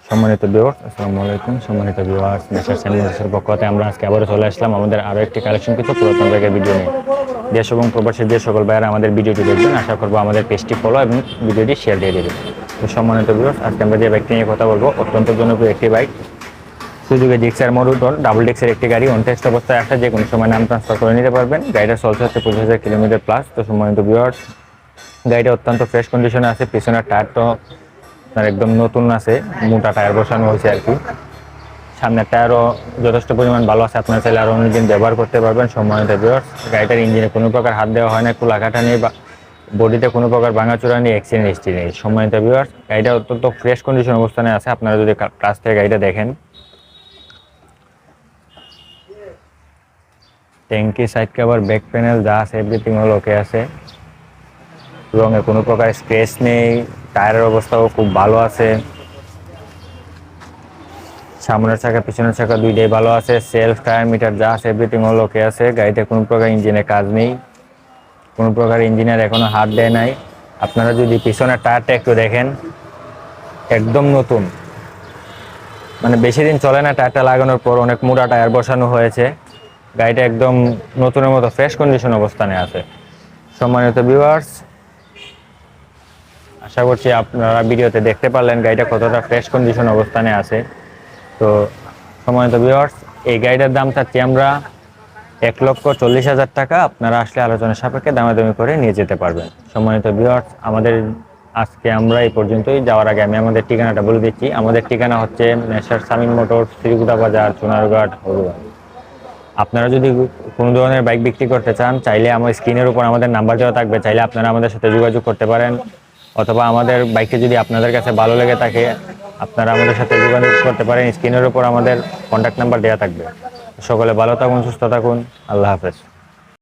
সম্মানিত ভিউয়ার্স, আসসালামু আলাইকুম। সম্মানিত ভিউয়ার্স, মেসার স্যানিটাইজারের পক্ষ থেকে আমরা আজকে আবারও চলে আসলাম আমাদের আরও একটি কালেকশন কিছু পুরাতন ব্যাগের ভিডিও নিয়ে। দেশ এবং প্রবাসী যে সকল ভাইয়েরা আমাদের ভিডিওটি দেখবেন, আশা করবো আমাদের পেজটি ফলো এবং ভিডিওটি শেয়ার দিয়ে দেবেন। তো সম্মানিত ভিউয়ার্স, আজকে আমরা যে বাইকটি নিয়ে কথা বলবো, অত্যন্ত জনপ্রিয় একটি বাইক, সুজুকি জিক্সার মরুটন ডাবল ডিস্কের একটি গাড়ি। অনটেস্ট অবস্থায় আসা, যে কোনো সময় নাম ট্রান্সফার করে নিতে পারবেন। গাড়িটা চলছে হচ্ছে 25,000 কিলোমিটার প্লাস। তো সম্মানিত ভিউয়ার্স, গাড়িটা অত্যন্ত ফ্রেশ কন্ডিশনে আছে। পিছনের টায়ার তো আপনার একদম নতুন আছে, মোটা টায়ার বসানো হয়েছে আর কি। সামনের টায়ারও যথেষ্ট পরিমাণ ভালো আছে, আপনার চাইলে আরও অনেকদিন ব্যবহার করতে পারবেন। সম্মানিত ভিউয়ার্স, গাড়িটার ইঞ্জিনে কোনো প্রকার হাত দেওয়া হয় না, কুলাকাটা নেই বা বডিতে কোনো প্রকার ভাঙাচোরা নেই, অ্যাক্সিডেন্ট হিস্ট্রি নেই। সম্মানিত ভিউয়ার্স, গাড়িটা অত্যন্ত ফ্রেশ কন্ডিশন অবস্থানে আছে। আপনারা যদি কাছ থেকে গাড়িটা দেখেন, ট্যাঙ্কি, সাইড কভার, ব্যাক প্যানেল যা আছে এভরিথিং হল ওকে আছে। রঙে কোনো প্রকার স্ক্র্যাচ নেই, টায়ারের অবস্থাও খুব ভালো আছে। সামনের চাকা পিছনের চাকা দুইটাই ভালো আছে। সেলফ, টায়ার, মিটার যা আছে এভরিথিং হল ওকে আছে। গাড়িতে কোনো প্রকার ইঞ্জিনের কাজ নেই, কোনো প্রকার ইঞ্জিনিয়ার এখনো হাত দেয় নাই। আপনারা যদি পিছনের টায়ারটা একটু দেখেন, একদম নতুন, মানে বেশি দিন চলে না। টায়ারটা লাগানোর পর অনেক মোটা টায়ার বসানো হয়েছে। গাড়িটা একদম নতুনের মতো ফ্রেশ কন্ডিশন অবস্থানে আছে। সম্মানিত ভিউয়ার্স, আশা করছি আপনারা ভিডিওতে দেখতে পারলেন গাড়িটা কতটা ফ্রেশ কন্ডিশন অবস্থানে আছে। তো সম্মানিত ভিউয়ার্স, এই গাড়িটার দাম চাচ্ছি আমরা 1,40,000 টাকা। আপনারা আসলে আলোচনা সাপেক্ষে দামাদামি করে নিয়ে যেতে পারবেন। সম্মানিত ভিউয়ার্স, আমাদের আজকে আমরা এই পর্যন্তই। যাওয়ার আগে আমি আমাদের ঠিকানাটা বলে দিচ্ছি। আমাদের ঠিকানা হচ্ছে মেসার শামীম মোটরস, শ্রীগুড়া বাজার, চুনারঘাট, হলুয়া। আপনারা যদি কোনো ধরনের বাইক বিক্রি করতে চান, চাইলে আমার স্ক্রিনের উপর আমাদের নাম্বার দেওয়া থাকবে, চাইলে আপনারা আমাদের সাথে যোগাযোগ করতে পারেন। অথবা আমাদের বাইকটি যদি আপনাদের কাছে ভালো লেগে থাকে, আপনারা আমাদের সাথে যোগাযোগ করতে পারেন। স্ক্রিনের উপর আমাদের কন্ট্যাক্ট নাম্বার দেওয়া থাকবে। সকলে ভালো থাকুন, সুস্থ থাকুন, আল্লাহ হাফেজ।